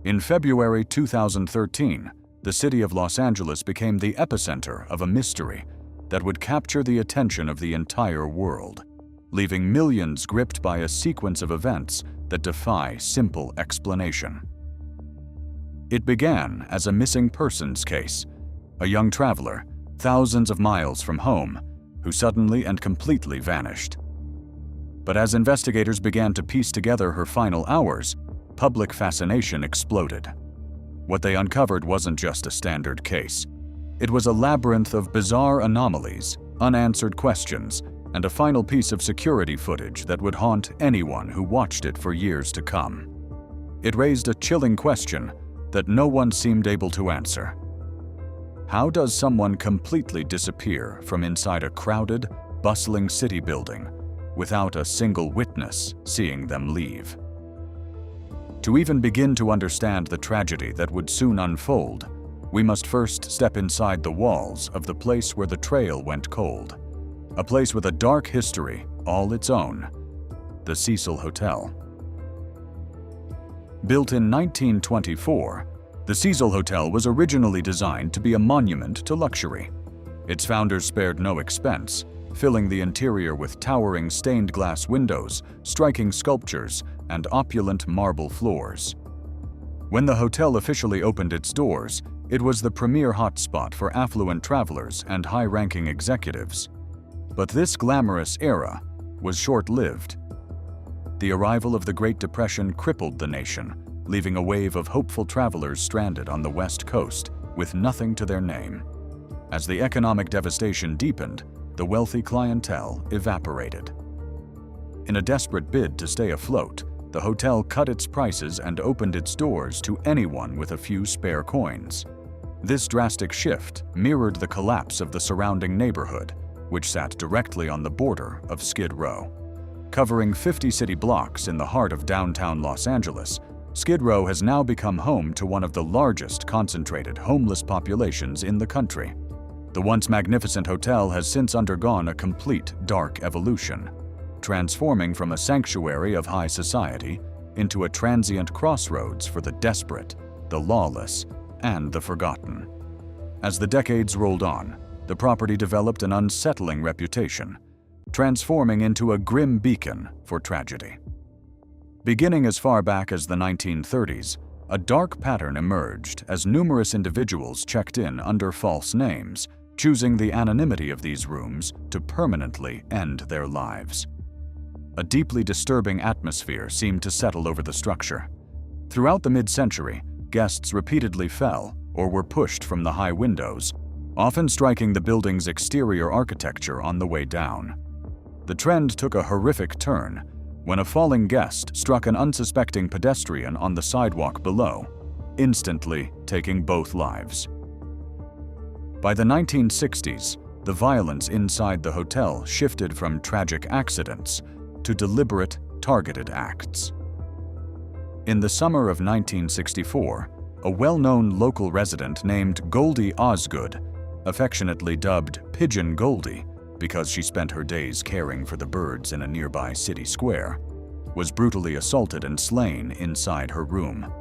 In February 2013, the city of Los Angeles became the epicenter of a mystery that would capture the attention of the entire world, leaving millions gripped by a sequence of events that defy simple explanation. It began as a missing persons case, a young traveler, thousands of miles from home, who suddenly and completely vanished. But as investigators began to piece together her final hours, public fascination exploded. What they uncovered wasn't just a standard case. It was a labyrinth of bizarre anomalies, unanswered questions, and a final piece of security footage that would haunt anyone who watched it for years to come. It raised a chilling question that no one seemed able to answer. How does someone completely disappear from inside a crowded, bustling city building without a single witness seeing them leave? To even begin to understand the tragedy that would soon unfold, we must first step inside the walls of the place where the trail went cold. A place with a dark history all its own, the Cecil Hotel. Built in 1924, the Cecil Hotel was originally designed to be a monument to luxury. Its founders spared no expense, filling the interior with towering stained glass windows, striking sculptures, and opulent marble floors. When the hotel officially opened its doors, it was the premier hotspot for affluent travelers and high-ranking executives. But this glamorous era was short-lived. The arrival of the Great Depression crippled the nation, leaving a wave of hopeful travelers stranded on the West Coast with nothing to their name. As the economic devastation deepened, the wealthy clientele evaporated. In a desperate bid to stay afloat, the hotel cut its prices and opened its doors to anyone with a few spare coins. This drastic shift mirrored the collapse of the surrounding neighborhood, which sat directly on the border of Skid Row. Covering 50 city blocks in the heart of downtown Los Angeles, Skid Row has now become home to one of the largest concentrated homeless populations in the country. The once magnificent hotel has since undergone a complete dark evolution, transforming from a sanctuary of high society into a transient crossroads for the desperate, the lawless, and the forgotten. As the decades rolled on, the property developed an unsettling reputation, transforming into a grim beacon for tragedy. Beginning as far back as the 1930s, a dark pattern emerged as numerous individuals checked in under false names, choosing the anonymity of these rooms to permanently end their lives. A deeply disturbing atmosphere seemed to settle over the structure. Throughout the mid-century, guests repeatedly fell or were pushed from the high windows, often striking the building's exterior architecture on the way down. The trend took a horrific turn when a falling guest struck an unsuspecting pedestrian on the sidewalk below, instantly taking both lives. By the 1960s, the violence inside the hotel shifted from tragic accidents to deliberate, targeted acts. In the summer of 1964, a well-known local resident named Goldie Osgood, affectionately dubbed Pigeon Goldie because she spent her days caring for the birds in a nearby city square, was brutally assaulted and slain inside her room.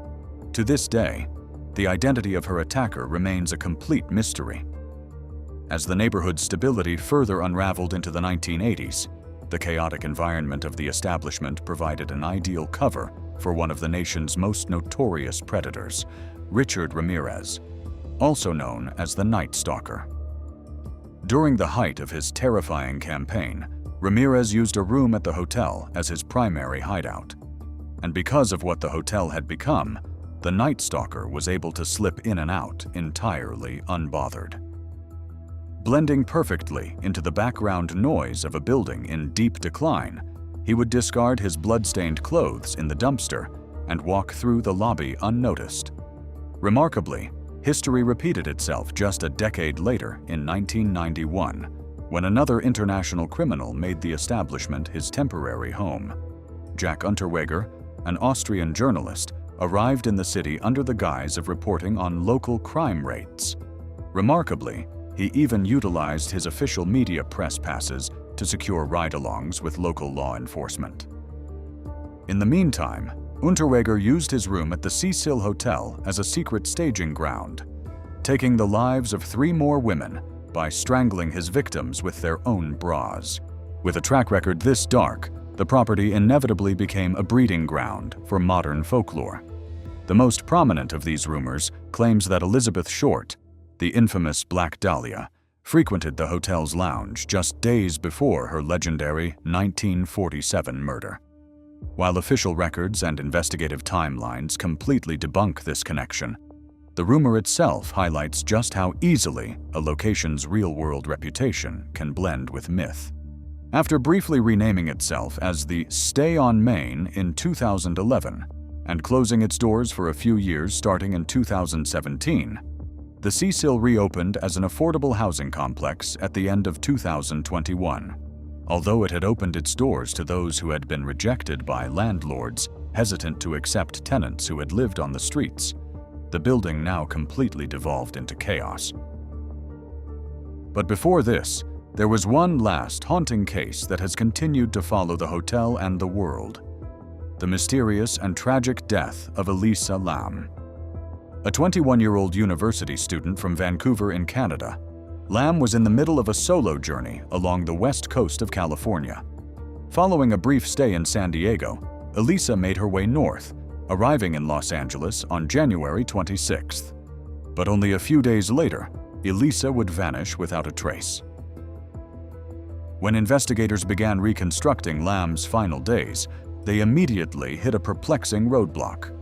To this day, the identity of her attacker remains a complete mystery. As the neighborhood's stability further unraveled into the 1980s, the chaotic environment of the establishment provided an ideal cover for one of the nation's most notorious predators, Richard Ramirez, also known as the Night Stalker. During the height of his terrifying campaign, Ramirez used a room at the hotel as his primary hideout. And because of what the hotel had become, the Night Stalker was able to slip in and out entirely unbothered. Blending perfectly into the background noise of a building in deep decline, he would discard his blood-stained clothes in the dumpster and walk through the lobby unnoticed. Remarkably, history repeated itself just a decade later in 1991, when another international criminal made the establishment his temporary home. Jack Unterweger, an Austrian journalist, arrived in the city under the guise of reporting on local crime rates. Remarkably, he even utilized his official media press passes to secure ride-alongs with local law enforcement. In the meantime, Unterweger used his room at the Cecil Hotel as a secret staging ground, taking the lives of 3 more women by strangling his victims with their own bras. With a track record this dark, the property inevitably became a breeding ground for modern folklore. The most prominent of these rumors claims that Elizabeth Short, the infamous Black Dahlia, frequented the hotel's lounge just days before her legendary 1947 murder. While official records and investigative timelines completely debunk this connection, the rumor itself highlights just how easily a location's real-world reputation can blend with myth. After briefly renaming itself as the Stay on Main in 2011 and closing its doors for a few years starting in 2017, the Cecil reopened as an affordable housing complex at the end of 2021. Although it had opened its doors to those who had been rejected by landlords hesitant to accept tenants who had lived on the streets, the building now completely devolved into chaos. But before this, there was one last haunting case that has continued to follow the hotel and the world: the mysterious and tragic death of Elisa Lam. A 21-year-old university student from Vancouver in Canada, Lam was in the middle of a solo journey along the west coast of California. Following a brief stay in San Diego, Elisa made her way north, arriving in Los Angeles on January 26th. But only a few days later, Elisa would vanish without a trace. When investigators began reconstructing Lam's final days, they immediately hit a perplexing roadblock.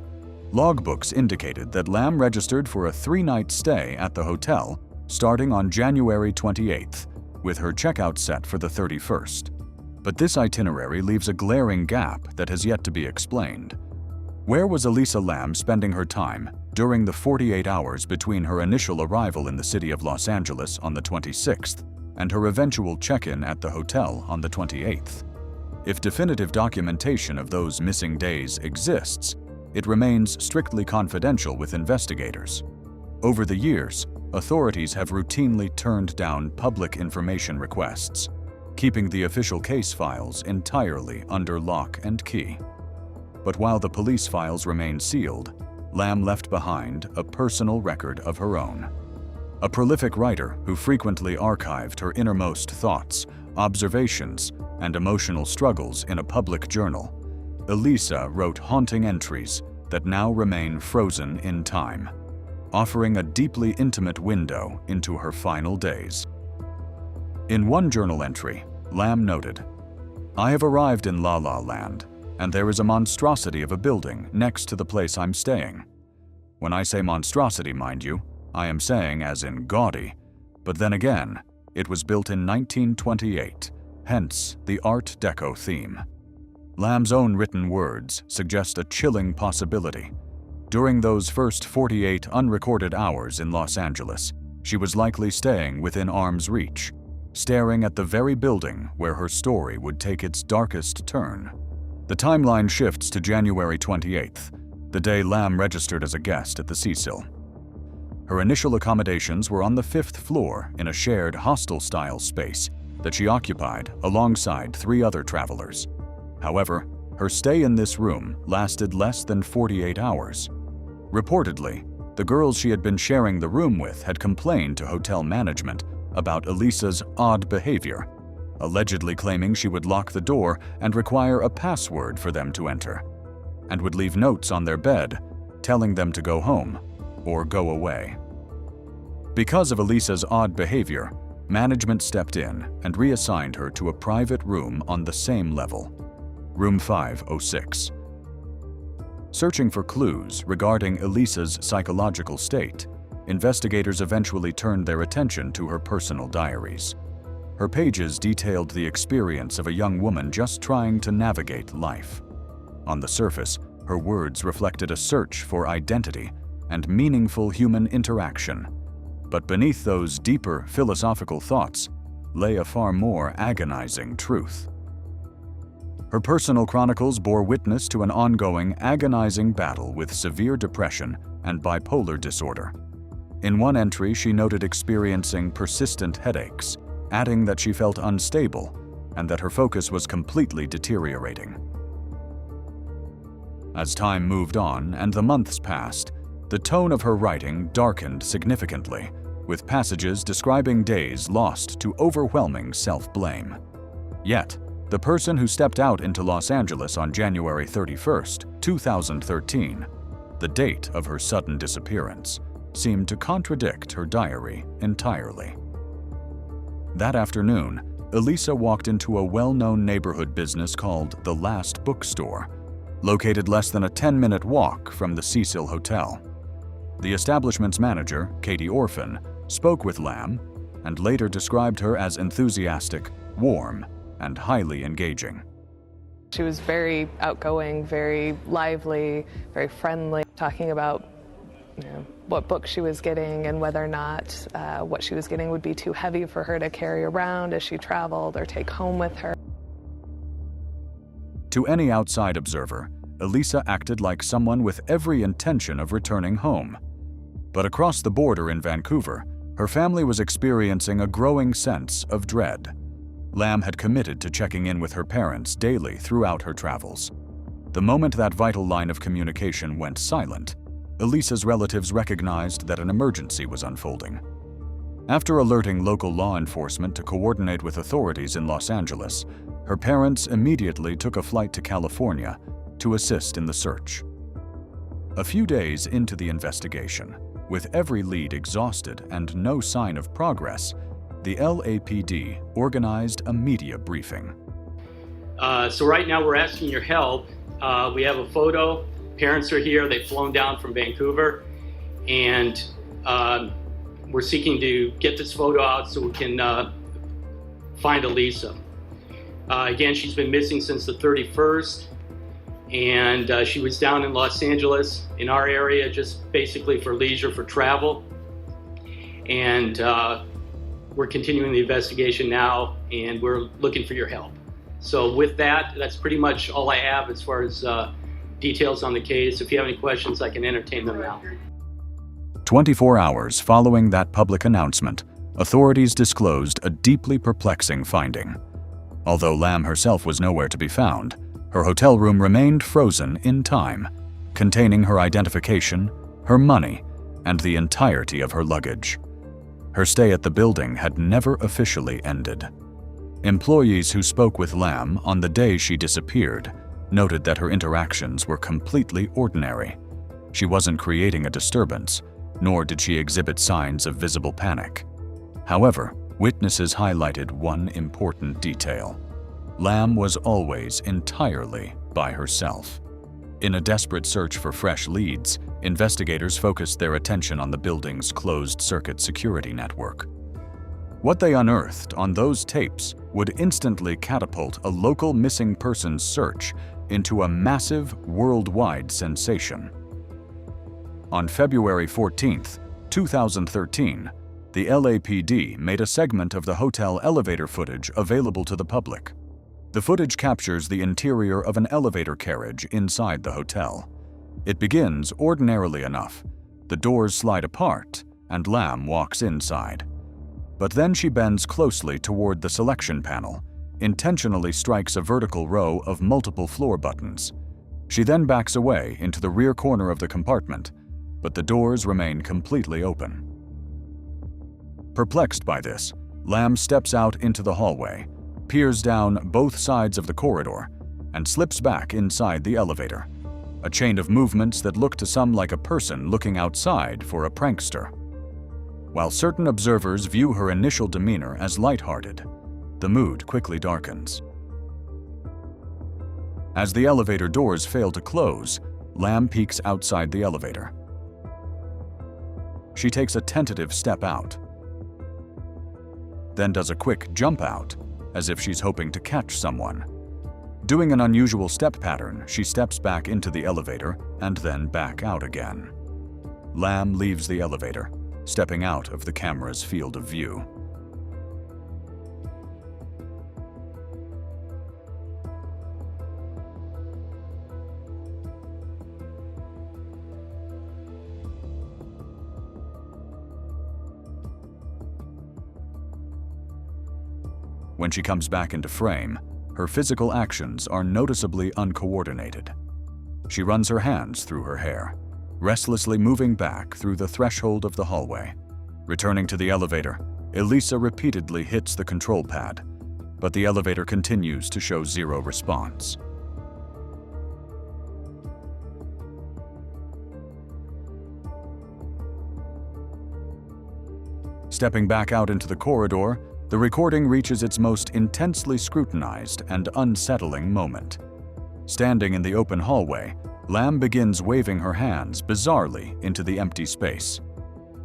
Logbooks indicated that Lam registered for a 3-night stay at the hotel starting on January 28th, with her checkout set for the 31st. But this itinerary leaves a glaring gap that has yet to be explained. Where was Elisa Lam spending her time during the 48 hours between her initial arrival in the city of Los Angeles on the 26th and her eventual check-in at the hotel on the 28th? If definitive documentation of those missing days exists, it remains strictly confidential with investigators. Over the years, authorities have routinely turned down public information requests, keeping the official case files entirely under lock and key. But while the police files remain sealed, Lam left behind a personal record of her own. A prolific writer who frequently archived her innermost thoughts, observations, and emotional struggles in a public journal, Elisa wrote haunting entries that now remain frozen in time, offering a deeply intimate window into her final days. In one journal entry, Lam noted, "I have arrived in La La Land, and there is a monstrosity of a building next to the place I'm staying. When I say monstrosity, mind you, I am saying as in gaudy, but then again, it was built in 1928, hence the Art Deco theme." Lam's own written words suggest a chilling possibility. During those first 48 unrecorded hours in Los Angeles, she was likely staying within arm's reach, staring at the very building where her story would take its darkest turn. The timeline shifts to January 28th, the day Lam registered as a guest at the Cecil. Her initial accommodations were on the 5th floor in a shared hostel-style space that she occupied alongside 3 other travelers. However, her stay in this room lasted less than 48 hours. Reportedly, the girls she had been sharing the room with had complained to hotel management about Elisa's odd behavior, allegedly claiming she would lock the door and require a password for them to enter, and would leave notes on their bed telling them to go home or go away. Because of Elisa's odd behavior, management stepped in and reassigned her to a private room on the same level, room 506. Searching for clues regarding Elisa's psychological state, investigators eventually turned their attention to her personal diaries. Her pages detailed the experience of a young woman just trying to navigate life. On the surface, her words reflected a search for identity and meaningful human interaction. But beneath those deeper philosophical thoughts lay a far more agonizing truth. Her personal chronicles bore witness to an ongoing, agonizing battle with severe depression and bipolar disorder. In one entry, she noted experiencing persistent headaches, adding that she felt unstable and that her focus was completely deteriorating. As time moved on and the months passed, the tone of her writing darkened significantly, with passages describing days lost to overwhelming self-blame. Yet, the person who stepped out into Los Angeles on January 31st, 2013, the date of her sudden disappearance, seemed to contradict her diary entirely. That afternoon, Elisa walked into a well-known neighborhood business called The Last Bookstore, located less than a 10-minute walk from the Cecil Hotel. The establishment's manager, Katie Orphan, spoke with Lam and later described her as enthusiastic, warm, and highly engaging. She was very outgoing, very lively, very friendly, talking about what book she was getting and whether or not what she was getting would be too heavy for her to carry around as she traveled or take home with her. To any outside observer, Elisa acted like someone with every intention of returning home. But across the border in Vancouver, her family was experiencing a growing sense of dread. Lam had committed to checking in with her parents daily throughout her travels. The moment that vital line of communication went silent, Elisa's relatives recognized that an emergency was unfolding. After alerting local law enforcement to coordinate with authorities in Los Angeles, her parents immediately took a flight to California to assist in the search. A few days into the investigation, with every lead exhausted and no sign of progress, the LAPD organized a media briefing. So right now we're asking your help. We have a photo. Parents are here. They've flown down from Vancouver, and we're seeking to get this photo out so we can find Elisa. Again, she's been missing since the 31st, and she was down in Los Angeles in our area just basically for leisure, for travel. And we're continuing the investigation now, and we're looking for your help. So with that, that's pretty much all I have as far as details on the case. If you have any questions, I can entertain them now. 24 hours following that public announcement, authorities disclosed a deeply perplexing finding. Although Lam herself was nowhere to be found, her hotel room remained frozen in time, containing her identification, her money, and the entirety of her luggage. Her stay at the building had never officially ended. Employees who spoke with Lam on the day she disappeared noted that her interactions were completely ordinary. She wasn't creating a disturbance, nor did she exhibit signs of visible panic. However, witnesses highlighted one important detail. Lam was always entirely by herself. In a desperate search for fresh leads, investigators focused their attention on the building's closed-circuit security network. What they unearthed on those tapes would instantly catapult a local missing persons search into a massive worldwide sensation. On February 14, 2013, the LAPD made a segment of the hotel elevator footage available to the public. The footage captures the interior of an elevator carriage inside the hotel. It begins ordinarily enough. The doors slide apart, and Lam walks inside. But then she bends closely toward the selection panel, intentionally strikes a vertical row of multiple floor buttons. She then backs away into the rear corner of the compartment, but the doors remain completely open. Perplexed by this, Lam steps out into the hallway, peers down both sides of the corridor, and slips back inside the elevator, a chain of movements that look to some like a person looking outside for a prankster. While certain observers view her initial demeanor as lighthearted, the mood quickly darkens. As the elevator doors fail to close, Lam peeks outside the elevator. She takes a tentative step out, then does a quick jump out, as if she's hoping to catch someone. Doing an unusual step pattern, she steps back into the elevator and then back out again. Lam leaves the elevator, stepping out of the camera's field of view. When she comes back into frame, her physical actions are noticeably uncoordinated. She runs her hands through her hair, restlessly moving back through the threshold of the hallway. Returning to the elevator, Elisa repeatedly hits the control pad, but the elevator continues to show zero response. Stepping back out into the corridor, the recording reaches its most intensely scrutinized and unsettling moment. Standing in the open hallway, Lam begins waving her hands bizarrely into the empty space.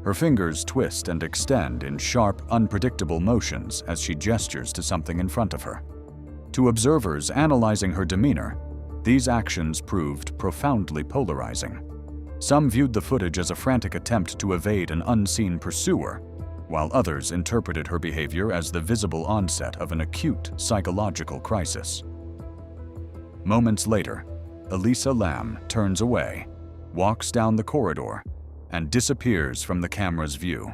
Her fingers twist and extend in sharp, unpredictable motions as she gestures to something in front of her. To observers analyzing her demeanor, these actions proved profoundly polarizing. Some viewed the footage as a frantic attempt to evade an unseen pursuer, while others interpreted her behavior as the visible onset of an acute psychological crisis. Moments later, Elisa Lam turns away, walks down the corridor, and disappears from the camera's view.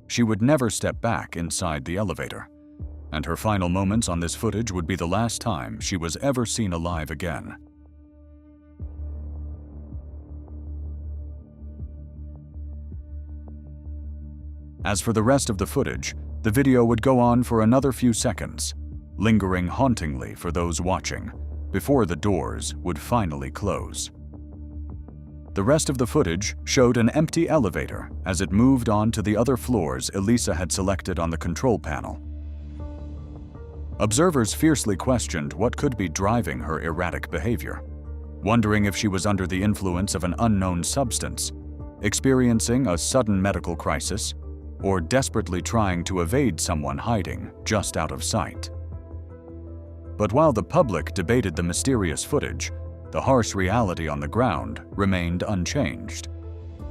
She would never step back inside the elevator, and her final moments on this footage would be the last time she was ever seen alive again. As for the rest of the footage, the video would go on for another few seconds, lingering hauntingly for those watching, before the doors would finally close. The rest of the footage showed an empty elevator as it moved on to the other floors Elisa had selected on the control panel. Observers fiercely questioned what could be driving her erratic behavior, wondering if she was under the influence of an unknown substance, experiencing a sudden medical crisis, or desperately trying to evade someone hiding just out of sight. But while the public debated the mysterious footage, the harsh reality on the ground remained unchanged.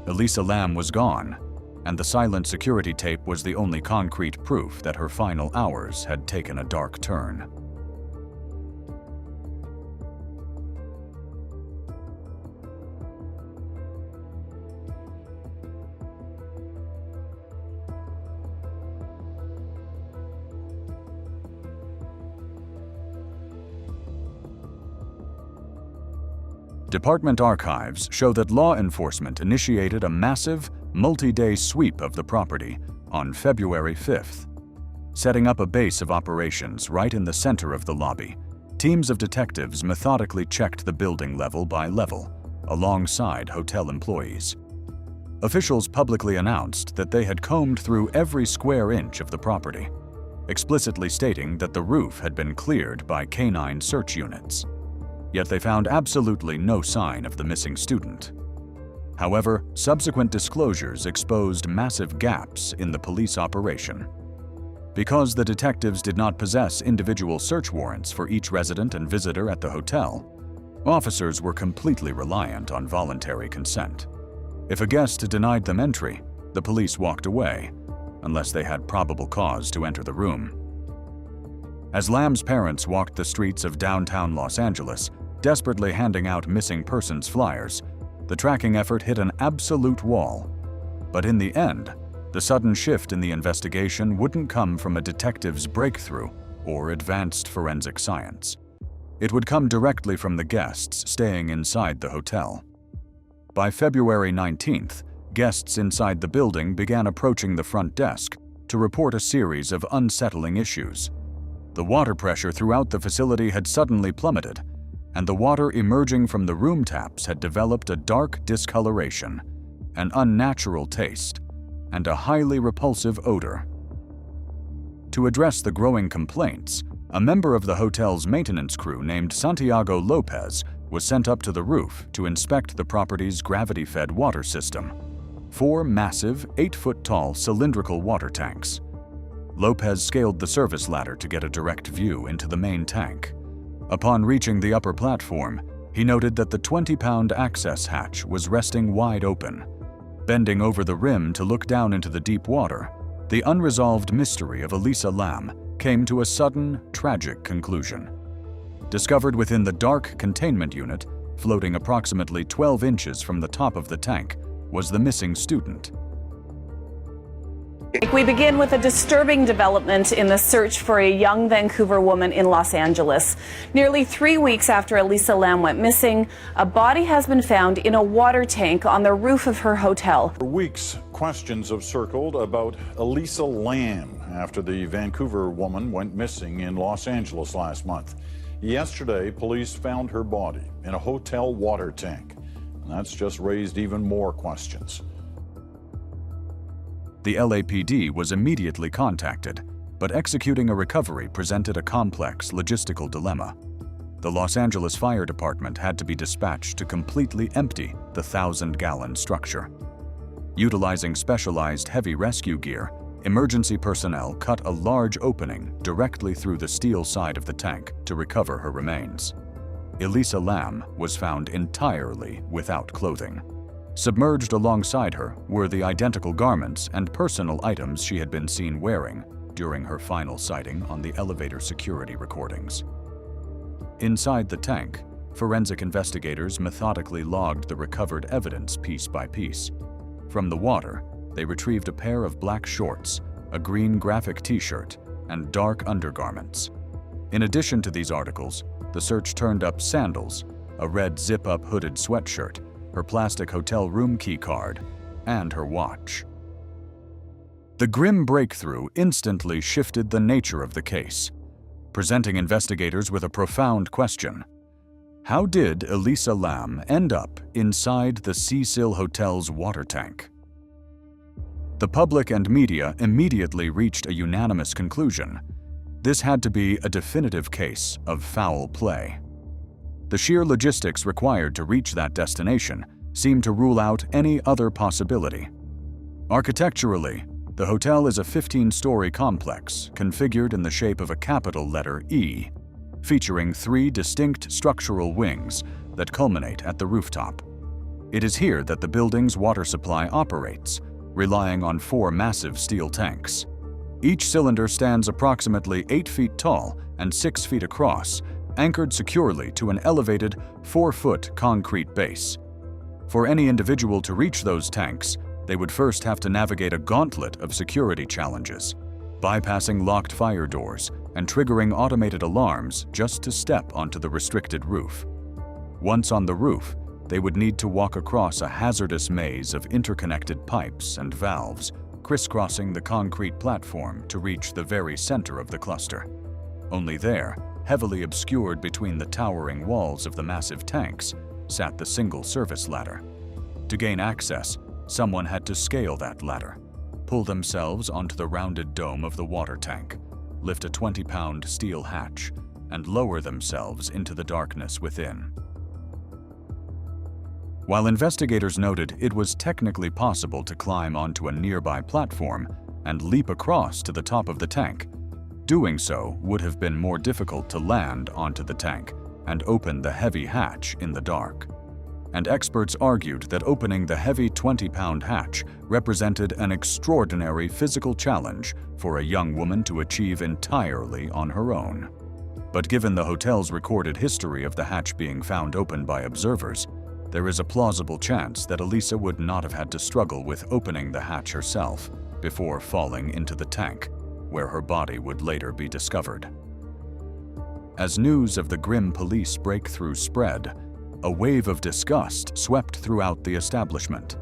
Elisa Lam was gone, and the silent security tape was the only concrete proof that her final hours had taken a dark turn. Department archives show that law enforcement initiated a massive, multi-day sweep of the property on February 5th. Setting up a base of operations right in the center of the lobby, teams of detectives methodically checked the building level by level, alongside hotel employees. Officials publicly announced that they had combed through every square inch of the property, explicitly stating that the roof had been cleared by canine search units. Yet they found absolutely no sign of the missing student. However, subsequent disclosures exposed massive gaps in the police operation. Because the detectives did not possess individual search warrants for each resident and visitor at the hotel, officers were completely reliant on voluntary consent. If a guest denied them entry, the police walked away, unless they had probable cause to enter the room. As Lam's parents walked the streets of downtown Los Angeles, desperately handing out missing persons flyers, the tracking effort hit an absolute wall. But in the end, the sudden shift in the investigation wouldn't come from a detective's breakthrough or advanced forensic science. It would come directly from the guests staying inside the hotel. By February 19th, guests inside the building began approaching the front desk to report a series of unsettling issues. The water pressure throughout the facility had suddenly plummeted, and the water emerging from the room taps had developed a dark discoloration, an unnatural taste, and a highly repulsive odor. To address the growing complaints, a member of the hotel's maintenance crew named Santiago Lopez was sent up to the roof to inspect the property's gravity-fed water system. 4 massive, 8-foot-tall cylindrical water tanks. Lopez scaled the service ladder to get a direct view into the main tank. Upon reaching the upper platform, he noted that the 20-pound access hatch was resting wide open. Bending over the rim to look down into the deep water, the unresolved mystery of Elisa Lam came to a sudden, tragic conclusion. Discovered within the dark containment unit, floating approximately 12 inches from the top of the tank, was the missing student. We begin with a disturbing development in the search for a young Vancouver woman in Los Angeles. Nearly 3 weeks after Elisa Lam went missing, a body has been found in a water tank on the roof of her hotel. For weeks, questions have circled about Elisa Lam after the Vancouver woman went missing in Los Angeles last month. Yesterday, police found her body in a hotel water tank. And that's just raised even more questions. The LAPD was immediately contacted, but executing a recovery presented a complex logistical dilemma. The Los Angeles Fire Department had to be dispatched to completely empty the 1,000-gallon structure. Utilizing specialized heavy rescue gear, emergency personnel cut a large opening directly through the steel side of the tank to recover her remains. Elisa Lam was found entirely without clothing. Submerged alongside her were the identical garments and personal items she had been seen wearing during her final sighting on the elevator security recordings. Inside the tank, forensic investigators methodically logged the recovered evidence piece by piece. From the water, they retrieved a pair of black shorts, a green graphic t-shirt, and dark undergarments. In addition to these articles, the search turned up sandals, a red zip-up hooded sweatshirt, her plastic hotel room key card, and her watch. The grim breakthrough instantly shifted the nature of the case, presenting investigators with a profound question. How did Elisa Lam end up inside the Cecil Hotel's water tank? The public and media immediately reached a unanimous conclusion. This had to be a definitive case of foul play. The sheer logistics required to reach that destination seemed to rule out any other possibility. Architecturally, the hotel is a 15-story complex configured in the shape of a capital letter E, featuring 3 distinct structural wings that culminate at the rooftop. It is here that the building's water supply operates, relying on 4 massive steel tanks. Each cylinder stands approximately 8 feet tall and 6 feet across, anchored securely to an elevated 4-foot concrete base. For any individual to reach those tanks, they would first have to navigate a gauntlet of security challenges, bypassing locked fire doors and triggering automated alarms just to step onto the restricted roof. Once on the roof, they would need to walk across a hazardous maze of interconnected pipes and valves, crisscrossing the concrete platform to reach the very center of the cluster. Only there, heavily obscured between the towering walls of the massive tanks, sat the single service ladder. To gain access, someone had to scale that ladder, pull themselves onto the rounded dome of the water tank, lift a 20-pound steel hatch, and lower themselves into the darkness within. While investigators noted it was technically possible to climb onto a nearby platform and leap across to the top of the tank, doing so would have been more difficult to land onto the tank and open the heavy hatch in the dark. And experts argued that opening the heavy 20-pound hatch represented an extraordinary physical challenge for a young woman to achieve entirely on her own. But given the hotel's recorded history of the hatch being found open by observers, there is a plausible chance that Elisa would not have had to struggle with opening the hatch herself before falling into the tank, where her body would later be discovered. As news of the grim police breakthrough spread, a wave of disgust swept throughout the establishment.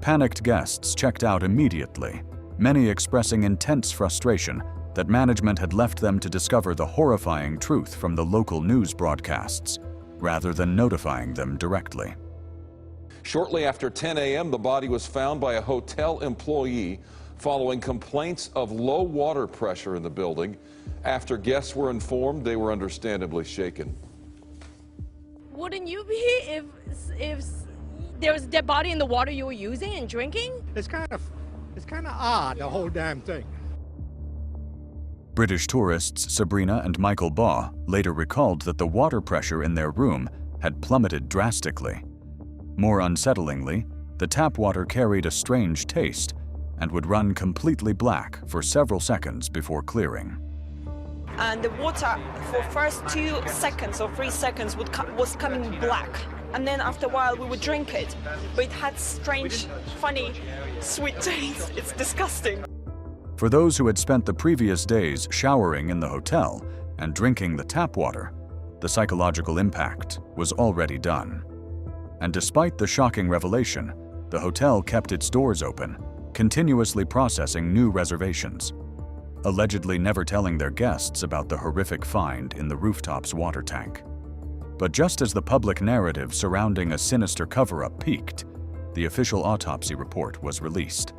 Panicked guests checked out immediately, many expressing intense frustration that management had left them to discover the horrifying truth from the local news broadcasts, rather than notifying them directly. Shortly after 10 a.m., the body was found by a hotel employee following complaints of low water pressure in the building. After guests were informed, they were understandably shaken. Wouldn't you be if there was a dead body in the water you were using and drinking? It's kind of odd, the whole damn thing. British tourists Sabrina and Michael Baugh later recalled that the water pressure in their room had plummeted drastically. More unsettlingly, the tap water carried a strange taste and would run completely black for several seconds before clearing. And the water for first 2 seconds or 3 seconds was coming black. And then after a while we would drink it. But it had strange, funny, sweet taste. It's disgusting. For those who had spent the previous days showering in the hotel and drinking the tap water, the psychological impact was already done. And despite the shocking revelation, the hotel kept its doors open, continuously processing new reservations, allegedly never telling their guests about the horrific find in the rooftop's water tank. But just as the public narrative surrounding a sinister cover-up peaked, the official autopsy report was released,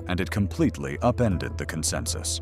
and it completely upended the consensus.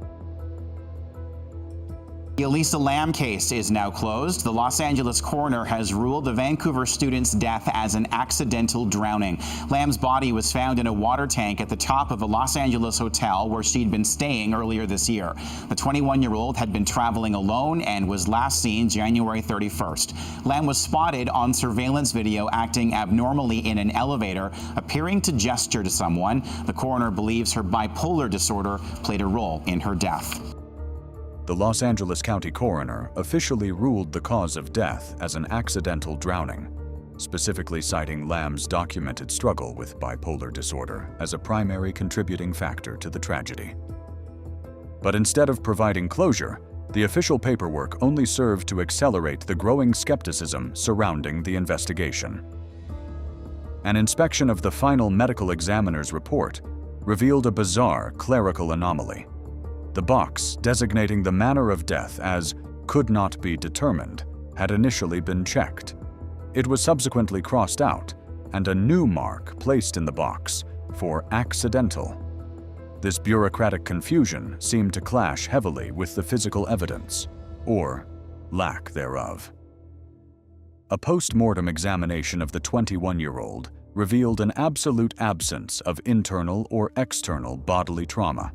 The Elisa Lam case is now closed. The Los Angeles coroner has ruled the Vancouver student's death as an accidental drowning. Lam's body was found in a water tank at the top of a Los Angeles hotel where she'd been staying earlier this year. The 21-year-old had been traveling alone and was last seen January 31st. Lam was spotted on surveillance video acting abnormally in an elevator, appearing to gesture to someone. The coroner believes her bipolar disorder played a role in her death. The Los Angeles County coroner officially ruled the cause of death as an accidental drowning, specifically citing Lam's documented struggle with bipolar disorder as a primary contributing factor to the tragedy. But instead of providing closure, the official paperwork only served to accelerate the growing skepticism surrounding the investigation. An inspection of the final medical examiner's report revealed a bizarre clerical anomaly. The box designating the manner of death as "could not be determined" had initially been checked. It was subsequently crossed out, and a new mark placed in the box for "accidental." This bureaucratic confusion seemed to clash heavily with the physical evidence, or lack thereof. A post-mortem examination of the 21-year-old revealed an absolute absence of internal or external bodily trauma.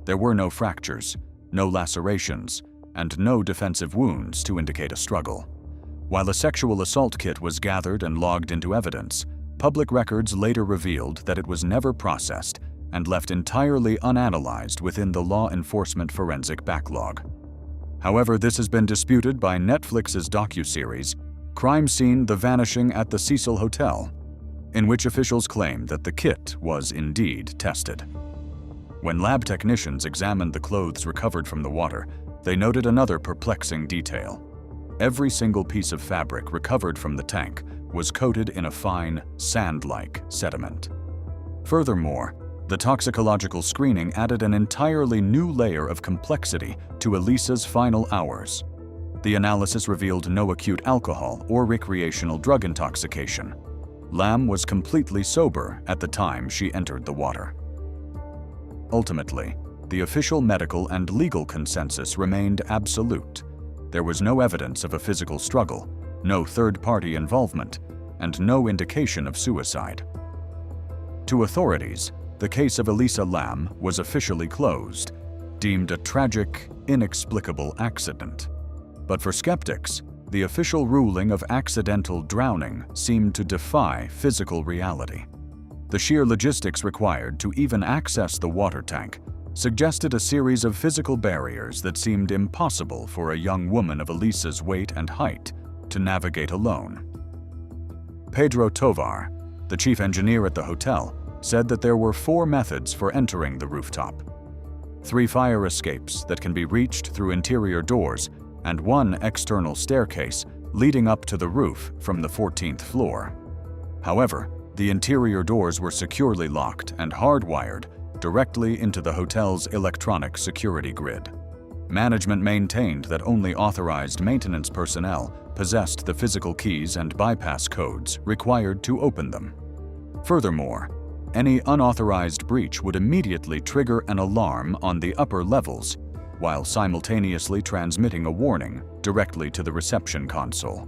There were no fractures, no lacerations, and no defensive wounds to indicate a struggle. While a sexual assault kit was gathered and logged into evidence, public records later revealed that it was never processed and left entirely unanalyzed within the law enforcement forensic backlog. However, this has been disputed by Netflix's docuseries Crime Scene: The Vanishing at the Cecil Hotel, in which officials claim that the kit was indeed tested. When lab technicians examined the clothes recovered from the water, they noted another perplexing detail. Every single piece of fabric recovered from the tank was coated in a fine, sand-like sediment. Furthermore, the toxicological screening added an entirely new layer of complexity to Elisa's final hours. The analysis revealed no acute alcohol or recreational drug intoxication. Lam was completely sober at the time she entered the water. Ultimately, the official medical and legal consensus remained absolute. There was no evidence of a physical struggle, no third-party involvement, and no indication of suicide. To authorities, the case of Elisa Lam was officially closed, deemed a tragic, inexplicable accident. But for skeptics, the official ruling of accidental drowning seemed to defy physical reality. The sheer logistics required to even access the water tank suggested a series of physical barriers that seemed impossible for a young woman of Elisa's weight and height to navigate alone. Pedro Tovar, the chief engineer at the hotel, said that there were 4 methods for entering the rooftop: 3 fire escapes that can be reached through interior doors, and 1 external staircase leading up to the roof from the 14th floor. However, the interior doors were securely locked and hardwired directly into the hotel's electronic security grid. Management maintained that only authorized maintenance personnel possessed the physical keys and bypass codes required to open them. Furthermore, any unauthorized breach would immediately trigger an alarm on the upper levels, while simultaneously transmitting a warning directly to the reception console.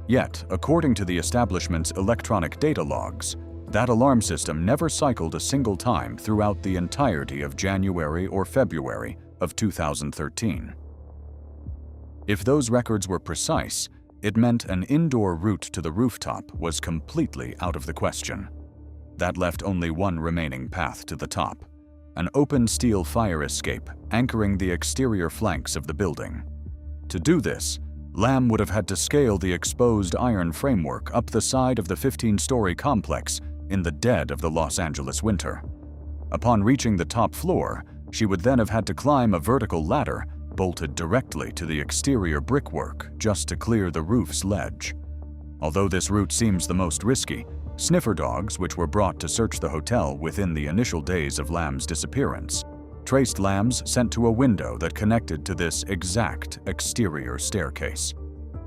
Yet, according to the establishment's electronic data logs, that alarm system never cycled a single time throughout the entirety of January or February of 2013. If those records were precise, it meant an indoor route to the rooftop was completely out of the question. That left only one remaining path to the top: an open steel fire escape anchoring the exterior flanks of the building. To do this, Lam would have had to scale the exposed iron framework up the side of the 15-story complex in the dead of the Los Angeles winter. Upon reaching the top floor, She would then have had to climb a vertical ladder bolted directly to the exterior brickwork just to clear the roof's ledge. Although this route seems the most risky, sniffer dogs, which were brought to search the hotel within the initial days of Lam's disappearance, traced Lamb's scent to a window that connected to this exact exterior staircase.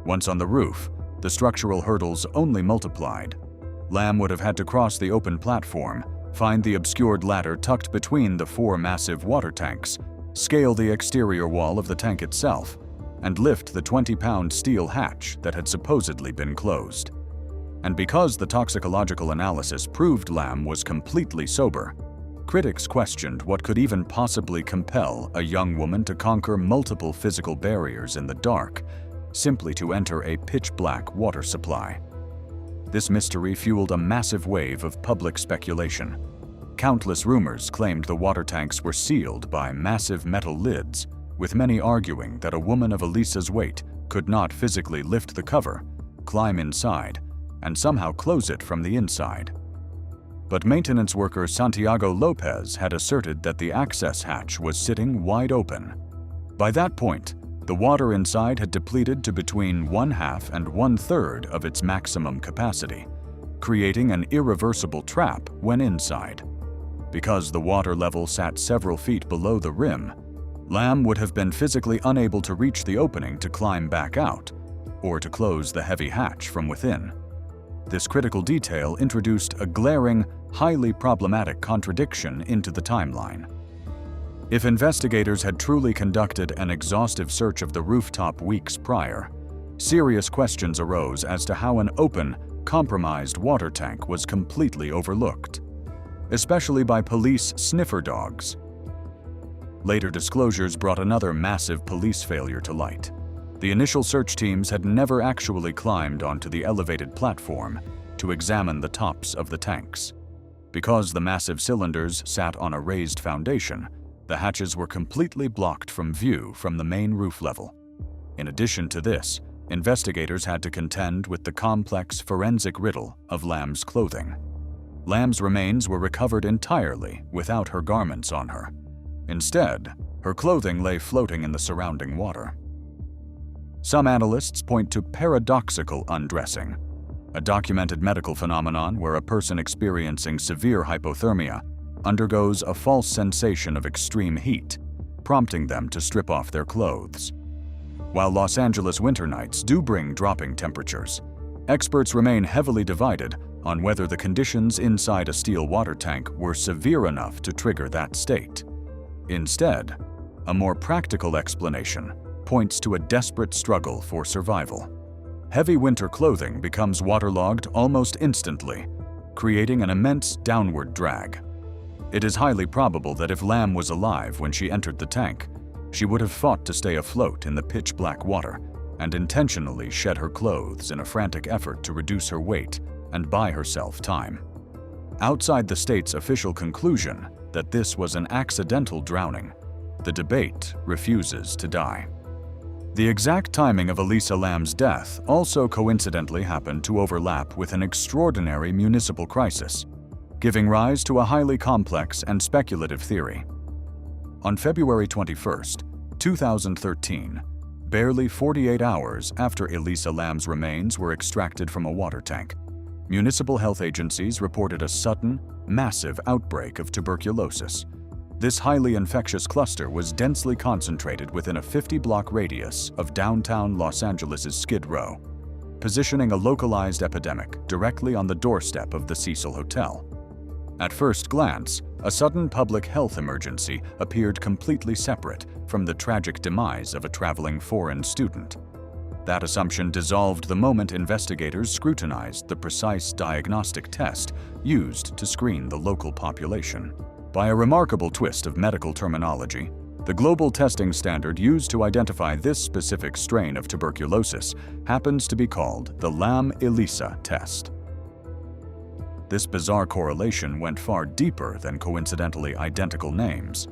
Once on the roof, the structural hurdles only multiplied. Lam would have had to cross the open platform, find the obscured ladder tucked between the 4 massive water tanks, scale the exterior wall of the tank itself, and lift the 20-pound steel hatch that had supposedly been closed. And because the toxicological analysis proved Lam was completely sober, critics questioned what could even possibly compel a young woman to conquer multiple physical barriers in the dark simply to enter a pitch-black water supply. This mystery fueled a massive wave of public speculation. Countless rumors claimed the water tanks were sealed by massive metal lids, with many arguing that a woman of Elisa's weight could not physically lift the cover, climb inside, and somehow close it from the inside. But maintenance worker Santiago Lopez had asserted that the access hatch was sitting wide open. By that point, the water inside had depleted to between 1/2 and 1/3 of its maximum capacity, creating an irreversible trap when inside. Because the water level sat several feet below the rim, Lam would have been physically unable to reach the opening to climb back out, or to close the heavy hatch from within. This critical detail introduced a glaring, highly problematic contradiction into the timeline. If investigators had truly conducted an exhaustive search of the rooftop weeks prior, serious questions arose as to how an open, compromised water tank was completely overlooked, especially by police sniffer dogs. Later disclosures brought another massive police failure to light. The initial search teams had never actually climbed onto the elevated platform to examine the tops of the tanks. Because the massive cylinders sat on a raised foundation, the hatches were completely blocked from view from the main roof level. In addition to this, investigators had to contend with the complex forensic riddle of Lam's clothing. Lam's remains were recovered entirely without her garments on her. Instead, her clothing lay floating in the surrounding water. Some analysts point to paradoxical undressing, a documented medical phenomenon where a person experiencing severe hypothermia undergoes a false sensation of extreme heat, prompting them to strip off their clothes. While Los Angeles winter nights do bring dropping temperatures, experts remain heavily divided on whether the conditions inside a steel water tank were severe enough to trigger that state. Instead, a more practical explanation points to a desperate struggle for survival. Heavy winter clothing becomes waterlogged almost instantly, creating an immense downward drag. It is highly probable that if Lam was alive when she entered the tank, she would have fought to stay afloat in the pitch-black water and intentionally shed her clothes in a frantic effort to reduce her weight and buy herself time. Outside the state's official conclusion that this was an accidental drowning, the debate refuses to die. The exact timing of Elisa Lam's death also coincidentally happened to overlap with an extraordinary municipal crisis, giving rise to a highly complex and speculative theory. On February 21, 2013, barely 48 hours after Elisa Lam's remains were extracted from a water tank, municipal health agencies reported a sudden, massive outbreak of tuberculosis. This highly infectious cluster was densely concentrated within a 50-block radius of downtown Los Angeles' Skid Row, positioning a localized epidemic directly on the doorstep of the Cecil Hotel. At first glance, a sudden public health emergency appeared completely separate from the tragic demise of a traveling foreign student. That assumption dissolved the moment investigators scrutinized the precise diagnostic test used to screen the local population. By a remarkable twist of medical terminology, the global testing standard used to identify this specific strain of tuberculosis happens to be called the Lam-Elisa test. This bizarre correlation went far deeper than coincidentally identical names.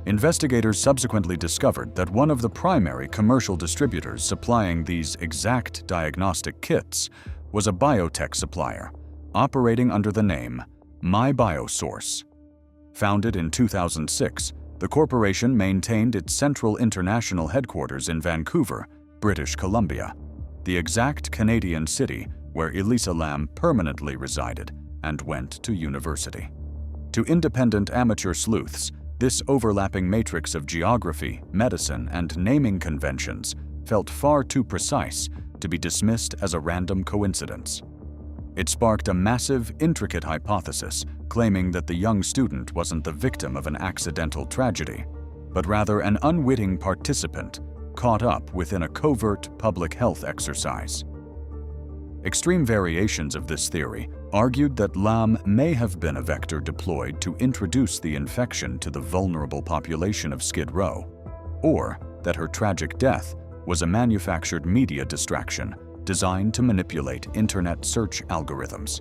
Investigators subsequently discovered that one of the primary commercial distributors supplying these exact diagnostic kits was a biotech supplier, operating under the name MyBiosource. Founded in 2006, The corporation maintained its central international headquarters in Vancouver, British Columbia, the exact Canadian city where Elisa Lam permanently resided and went to university. To independent amateur sleuths, this overlapping matrix of geography, medicine, and naming conventions felt far too precise to be dismissed as a random coincidence. It sparked a massive, intricate hypothesis claiming that the young student wasn't the victim of an accidental tragedy, but rather an unwitting participant caught up within a covert public health exercise. Extreme variations of this theory argued that Lam may have been a vector deployed to introduce the infection to the vulnerable population of Skid Row, or that her tragic death was a manufactured media distraction designed to manipulate internet search algorithms.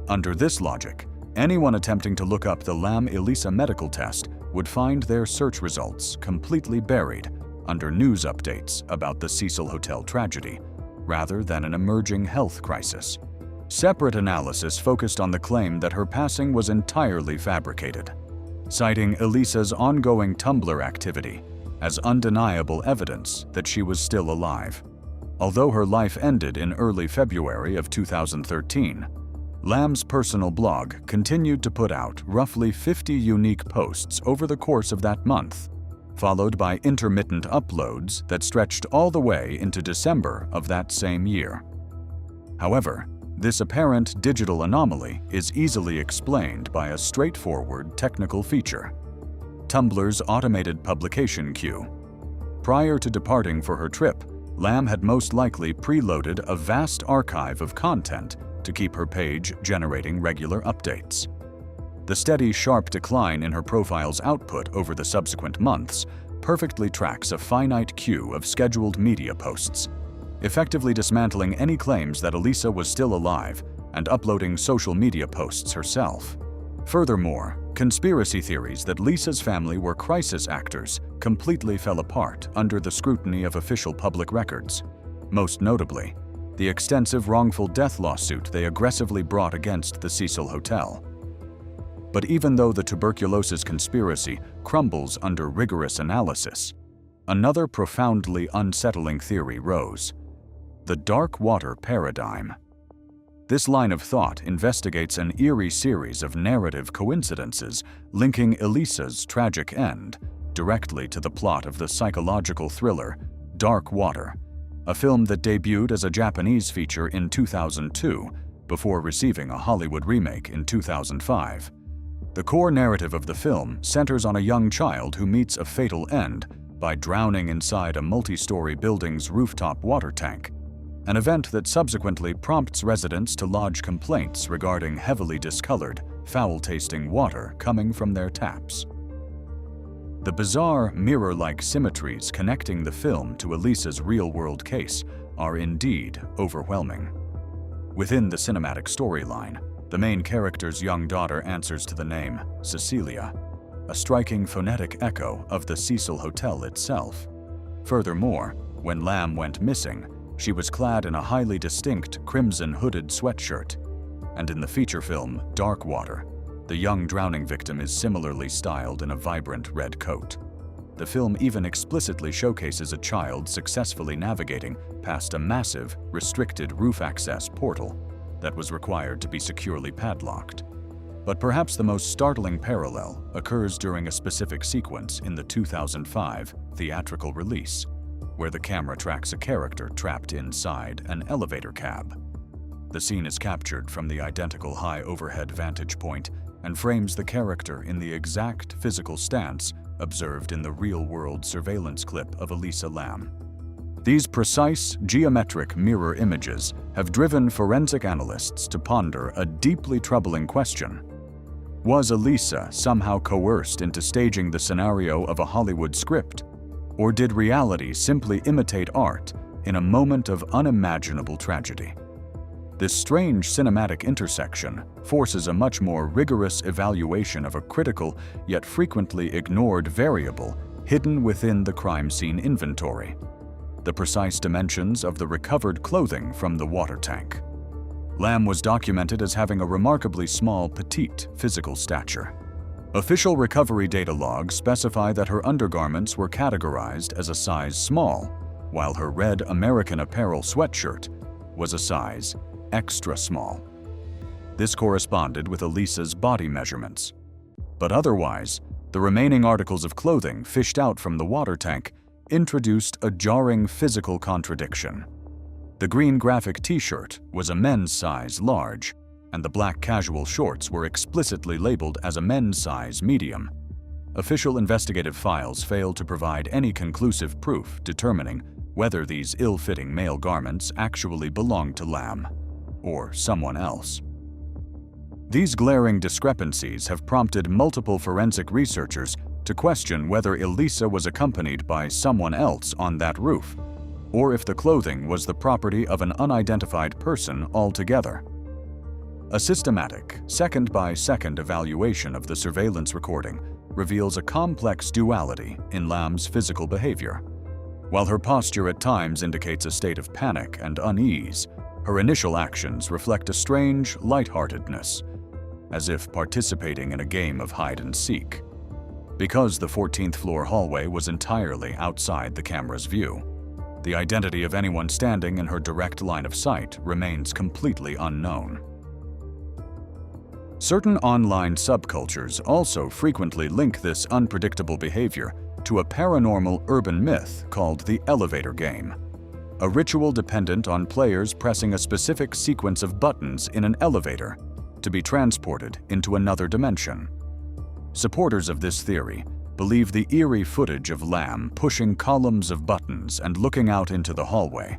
Under this logic, anyone attempting to look up the Lam-Elisa medical test would find their search results completely buried under news updates about the Cecil Hotel tragedy, rather than an emerging health crisis. Separate analysis focused on the claim that her passing was entirely fabricated, citing Elisa's ongoing Tumblr activity as undeniable evidence that she was still alive. Although her life ended in early February of 2013, Lam's personal blog continued to put out roughly 50 unique posts over the course of that month, followed by intermittent uploads that stretched all the way into December of that same year. However, this apparent digital anomaly is easily explained by a straightforward technical feature: Tumblr's automated publication queue. Prior to departing for her trip, Lam had most likely preloaded a vast archive of content to keep her page generating regular updates. The steady, sharp decline in her profile's output over the subsequent months perfectly tracks a finite queue of scheduled media posts, effectively dismantling any claims that Elisa was still alive and uploading social media posts herself. Furthermore, conspiracy theories that Lisa's family were crisis actors completely fell apart under the scrutiny of official public records, most notably the extensive wrongful death lawsuit they aggressively brought against the Cecil Hotel. But even though the tuberculosis conspiracy crumbles under rigorous analysis, another profoundly unsettling theory rose: the dark water paradigm. This line of thought investigates an eerie series of narrative coincidences linking Elisa's tragic end directly to the plot of the psychological thriller Dark Water, a film that debuted as a Japanese feature in 2002 before receiving a Hollywood remake in 2005. The core narrative of the film centers on a young child who meets a fatal end by drowning inside a multi-story building's rooftop water tank, an event that subsequently prompts residents to lodge complaints regarding heavily discolored, foul-tasting water coming from their taps. The bizarre, mirror-like symmetries connecting the film to Elisa's real-world case are indeed overwhelming. Within the cinematic storyline, the main character's young daughter answers to the name Cecilia, a striking phonetic echo of the Cecil Hotel itself. Furthermore, when Lam went missing, she was clad in a highly distinct crimson hooded sweatshirt, and in the feature film Dark Water, the young drowning victim is similarly styled in a vibrant red coat. The film even explicitly showcases a child successfully navigating past a massive, restricted roof access portal that was required to be securely padlocked. But perhaps the most startling parallel occurs during a specific sequence in the 2005 theatrical release, where the camera tracks a character trapped inside an elevator cab. The scene is captured from the identical high overhead vantage point and frames the character in the exact physical stance observed in the real-world surveillance clip of Elisa Lam. These precise, geometric mirror images have driven forensic analysts to ponder a deeply troubling question. Was Elisa somehow coerced into staging the scenario of a Hollywood script? Or did reality simply imitate art in a moment of unimaginable tragedy? This strange cinematic intersection forces a much more rigorous evaluation of a critical yet frequently ignored variable hidden within the crime scene inventory: the precise dimensions of the recovered clothing from the water tank. Lam was documented as having a remarkably small, petite physical stature. Official recovery data logs specify that her undergarments were categorized as a size small, while her red American Apparel sweatshirt was a size extra small. This corresponded with Elisa's body measurements. But otherwise, the remaining articles of clothing fished out from the water tank introduced a jarring physical contradiction. The green graphic t-shirt was a men's size large, and the black casual shorts were explicitly labeled as a men's size medium. Official investigative files failed to provide any conclusive proof determining whether these ill-fitting male garments actually belonged to Lam or someone else. These glaring discrepancies have prompted multiple forensic researchers to question whether Elisa was accompanied by someone else on that roof, or if the clothing was the property of an unidentified person altogether. A systematic, second-by-second evaluation of the surveillance recording reveals a complex duality in Lam's physical behavior. While her posture at times indicates a state of panic and unease, her initial actions reflect a strange lightheartedness, as if participating in a game of hide-and-seek. Because the 14th floor hallway was entirely outside the camera's view, the identity of anyone standing in her direct line of sight remains completely unknown. Certain online subcultures also frequently link this unpredictable behavior to a paranormal urban myth called the elevator game, a ritual dependent on players pressing a specific sequence of buttons in an elevator to be transported into another dimension. Supporters of this theory believe the eerie footage of Lam pushing columns of buttons and looking out into the hallway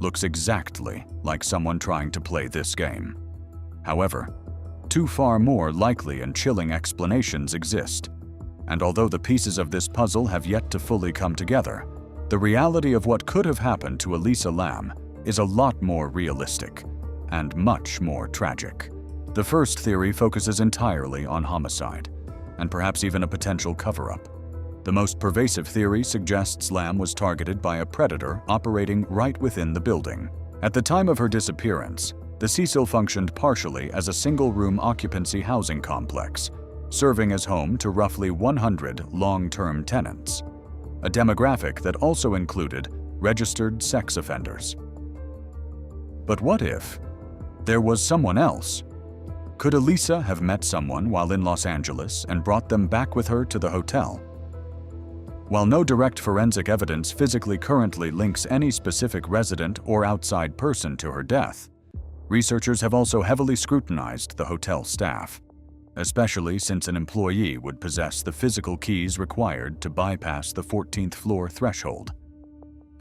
looks exactly like someone trying to play this game. However, two far more likely and chilling explanations exist, and although the pieces of this puzzle have yet to fully come together, the reality of what could have happened to Elisa Lam is a lot more realistic and much more tragic. The first theory focuses entirely on homicide, and perhaps even a potential cover-up. The most pervasive theory suggests Lam was targeted by a predator operating right within the building. At the time of her disappearance, the Cecil functioned partially as a single-room occupancy housing complex, serving as home to roughly 100 long-term tenants, a demographic that also included registered sex offenders. But what if there was someone else? Could Elisa have met someone while in Los Angeles and brought them back with her to the hotel? While no direct forensic evidence physically currently links any specific resident or outside person to her death, researchers have also heavily scrutinized the hotel staff, especially since an employee would possess the physical keys required to bypass the 14th floor threshold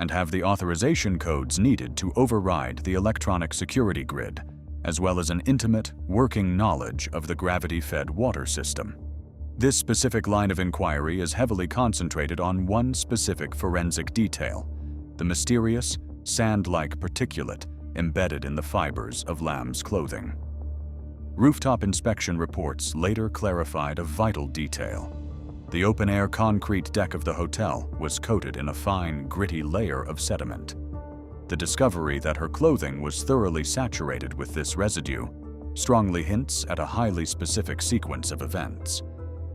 and have the authorization codes needed to override the electronic security grid, as well as an intimate, working knowledge of the gravity-fed water system. This specific line of inquiry is heavily concentrated on one specific forensic detail: the mysterious, sand-like particulate embedded in the fibers of Lam's clothing. Rooftop inspection reports later clarified a vital detail. The open-air concrete deck of the hotel was coated in a fine, gritty layer of sediment. The discovery that her clothing was thoroughly saturated with this residue strongly hints at a highly specific sequence of events.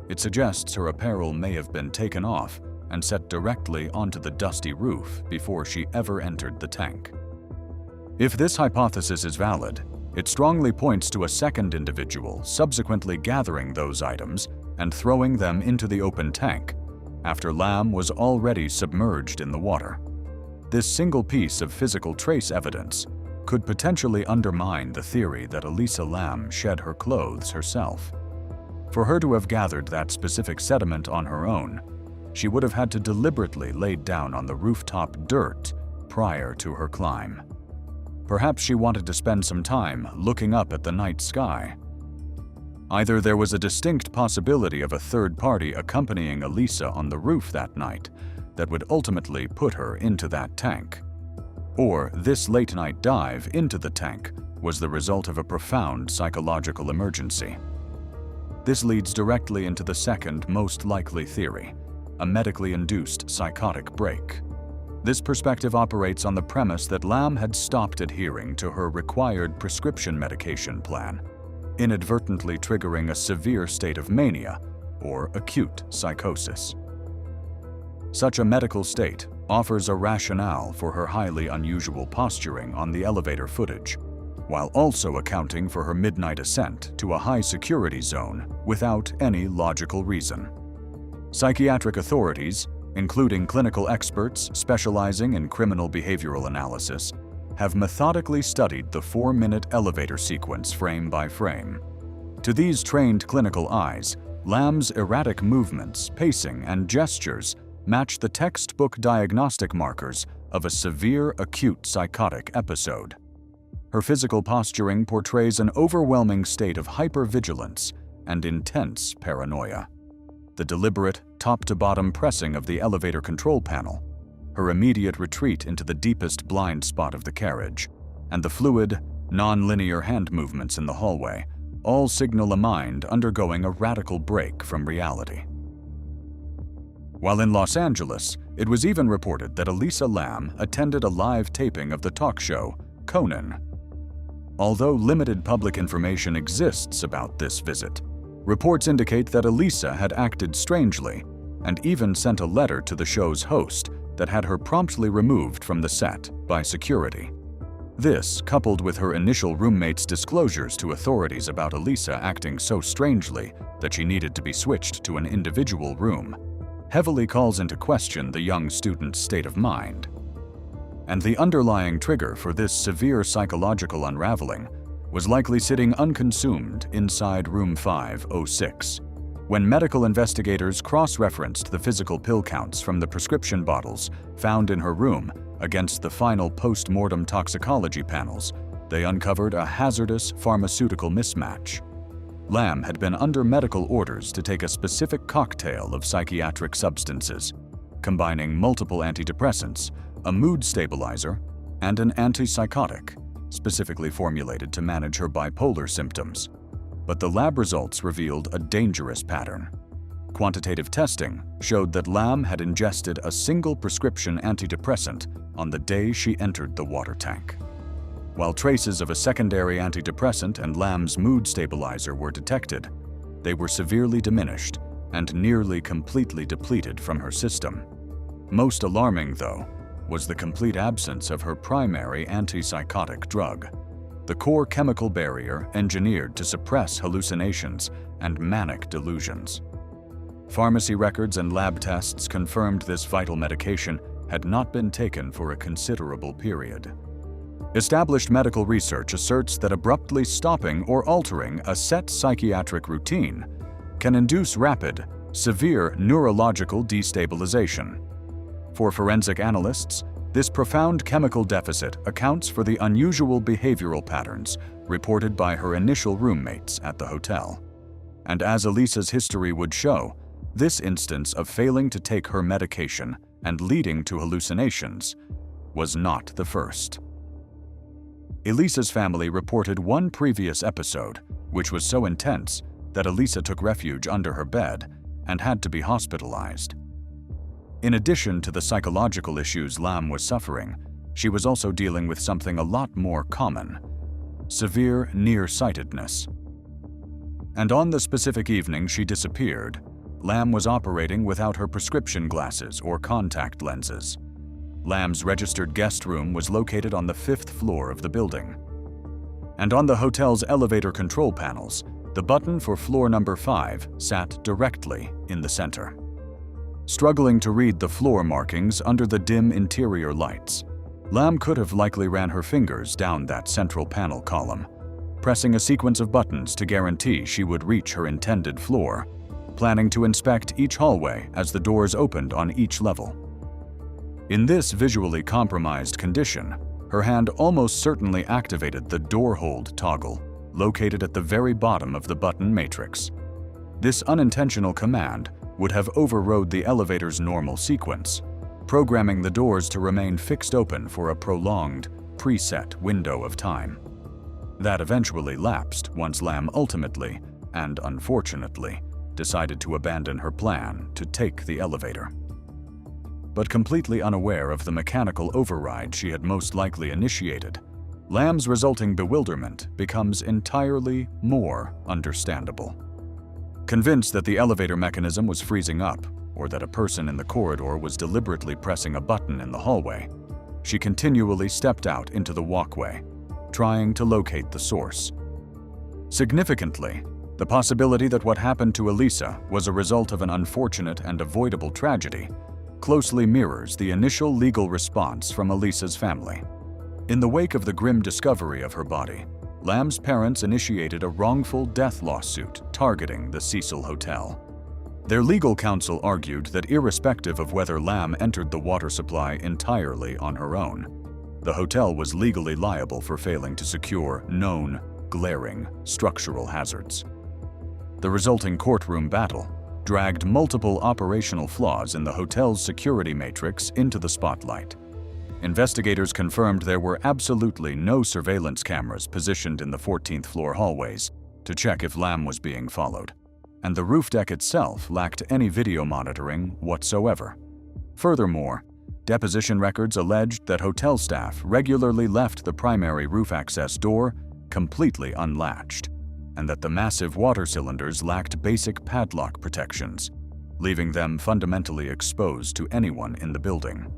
It suggests her apparel may have been taken off and set directly onto the dusty roof before she ever entered the tank. If this hypothesis is valid, it strongly points to a second individual subsequently gathering those items and throwing them into the open tank after Lam was already submerged in the water. This single piece of physical trace evidence could potentially undermine the theory that Elisa Lam shed her clothes herself. For her to have gathered that specific sediment on her own, she would have had to deliberately lay down on the rooftop dirt prior to her climb. Perhaps she wanted to spend some time looking up at the night sky. Either there was a distinct possibility of a third party accompanying Elisa on the roof that night that would ultimately put her into that tank, or this late-night dive into the tank was the result of a profound psychological emergency. This leads directly into the second most likely theory: a medically induced psychotic break. This perspective operates on the premise that Lam had stopped adhering to her required prescription medication plan, inadvertently triggering a severe state of mania or acute psychosis. Such a medical state offers a rationale for her highly unusual posturing on the elevator footage, while also accounting for her midnight ascent to a high-security zone without any logical reason. Psychiatric authorities, including clinical experts specializing in criminal behavioral analysis, have methodically studied the 4-minute elevator sequence frame by frame. To these trained clinical eyes, Lam's erratic movements, pacing, and gestures match the textbook diagnostic markers of a severe acute psychotic episode. Her physical posturing portrays an overwhelming state of hypervigilance and intense paranoia. The deliberate, top-to-bottom pressing of the elevator control panel, her immediate retreat into the deepest blind spot of the carriage, and the fluid, non-linear hand movements in the hallway all signal a mind undergoing a radical break from reality. While in Los Angeles, it was even reported that Elisa Lam attended a live taping of the talk show Conan. Although limited public information exists about this visit, reports indicate that Elisa had acted strangely and even sent a letter to the show's host that had her promptly removed from the set by security. This, coupled with her initial roommate's disclosures to authorities about Elisa acting so strangely that she needed to be switched to an individual room, heavily calls into question the young student's state of mind. And the underlying trigger for this severe psychological unraveling was likely sitting unconsumed inside room 506, when medical investigators cross-referenced the physical pill counts from the prescription bottles found in her room against the final post-mortem toxicology panels. They uncovered a hazardous pharmaceutical mismatch. Lam had been under medical orders to take a specific cocktail of psychiatric substances, combining multiple antidepressants, a mood stabilizer, and an antipsychotic, specifically formulated to manage her bipolar symptoms. But the lab results revealed a dangerous pattern. Quantitative testing showed that Lam had ingested a single prescription antidepressant on the day she entered the water tank. While traces of a secondary antidepressant and Lam's mood stabilizer were detected, they were severely diminished and nearly completely depleted from her system. Most alarming, though, was the complete absence of her primary antipsychotic drug, the core chemical barrier engineered to suppress hallucinations and manic delusions. Pharmacy records and lab tests confirmed this vital medication had not been taken for a considerable period. Established medical research asserts that abruptly stopping or altering a set psychiatric routine can induce rapid, severe neurological destabilization. For forensic analysts, this profound chemical deficit accounts for the unusual behavioral patterns reported by her initial roommates at the hotel. And as Elisa's history would show, this instance of failing to take her medication and leading to hallucinations was not the first. Elisa's family reported one previous episode, which was so intense that Elisa took refuge under her bed and had to be hospitalized. In addition to the psychological issues Lam was suffering, she was also dealing with something a lot more common: severe nearsightedness. And on the specific evening she disappeared, Lam was operating without her prescription glasses or contact lenses. Lam's registered guest room was located on the 5th floor of the building. And on the hotel's elevator control panels, the button for floor number 5 sat directly in the center. Struggling to read the floor markings under the dim interior lights, Lam could have likely ran her fingers down that central panel column, pressing a sequence of buttons to guarantee she would reach her intended floor, planning to inspect each hallway as the doors opened on each level. In this visually compromised condition, her hand almost certainly activated the door hold toggle located at the very bottom of the button matrix. This unintentional command would have overrode the elevator's normal sequence, programming the doors to remain fixed open for a prolonged, preset window of time. That eventually lapsed once Lam ultimately, and unfortunately, decided to abandon her plan to take the elevator. But completely unaware of the mechanical override she had most likely initiated, Lam's resulting bewilderment becomes entirely more understandable. Convinced that the elevator mechanism was freezing up, or that a person in the corridor was deliberately pressing a button in the hallway, she continually stepped out into the walkway, trying to locate the source. Significantly, the possibility that what happened to Elisa was a result of an unfortunate and avoidable tragedy closely mirrors the initial legal response from Elisa's family. In the wake of the grim discovery of her body, Lam's parents initiated a wrongful death lawsuit targeting the Cecil Hotel. Their legal counsel argued that irrespective of whether Lam entered the water supply entirely on her own, the hotel was legally liable for failing to secure known, glaring structural hazards. The resulting courtroom battle dragged multiple operational flaws in the hotel's security matrix into the spotlight. Investigators confirmed there were absolutely no surveillance cameras positioned in the 14th floor hallways to check if Lam was being followed, and the roof deck itself lacked any video monitoring whatsoever. Furthermore, deposition records alleged that hotel staff regularly left the primary roof access door completely unlatched, and that the massive water cylinders lacked basic padlock protections, leaving them fundamentally exposed to anyone in the building.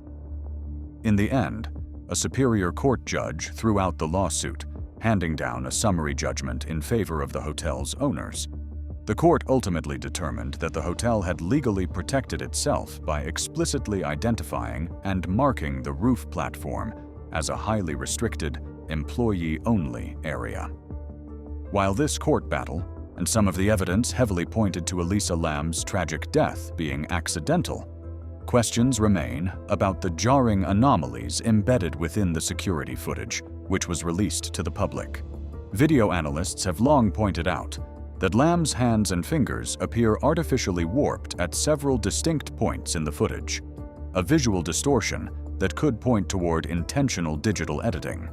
In the end, a superior court judge threw out the lawsuit, handing down a summary judgment in favor of the hotel's owners. The court ultimately determined that the hotel had legally protected itself by explicitly identifying and marking the roof platform as a highly restricted, employee-only area. While this court battle and some of the evidence heavily pointed to Elisa Lam's tragic death being accidental, questions remain about the jarring anomalies embedded within the security footage, which was released to the public. Video analysts have long pointed out that Lam's hands and fingers appear artificially warped at several distinct points in the footage, a visual distortion that could point toward intentional digital editing.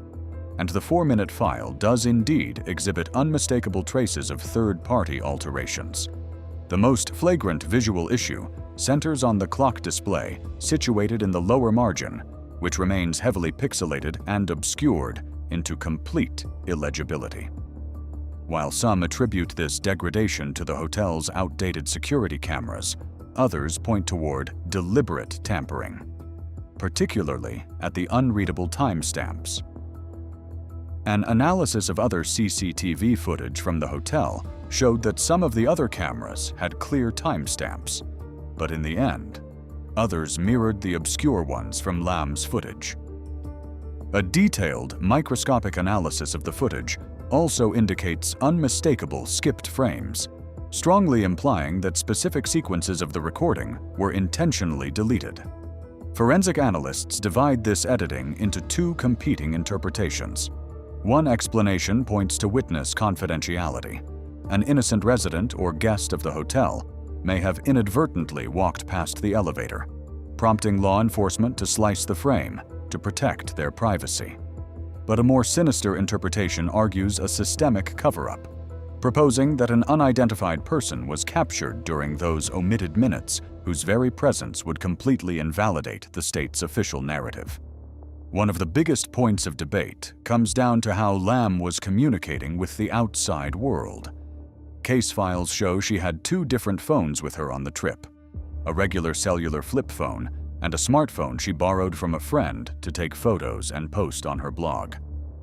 And the 4-minute file does indeed exhibit unmistakable traces of third-party alterations. The most flagrant visual issue centers on the clock display situated in the lower margin, which remains heavily pixelated and obscured into complete illegibility. While some attribute this degradation to the hotel's outdated security cameras, others point toward deliberate tampering, particularly at the unreadable timestamps. An analysis of other CCTV footage from the hotel showed that some of the other cameras had clear timestamps, but in the end, others mirrored the obscure ones from Lam's footage. A detailed, microscopic analysis of the footage also indicates unmistakable skipped frames, strongly implying that specific sequences of the recording were intentionally deleted. Forensic analysts divide this editing into two competing interpretations. One explanation points to witness confidentiality. An innocent resident or guest of the hotel may have inadvertently walked past the elevator, prompting law enforcement to slice the frame to protect their privacy. But a more sinister interpretation argues a systemic cover-up, proposing that an unidentified person was captured during those omitted minutes whose very presence would completely invalidate the state's official narrative. One of the biggest points of debate comes down to how Lam was communicating with the outside world. Case files show she had two different phones with her on the trip, a regular cellular flip phone and a smartphone she borrowed from a friend to take photos and post on her blog.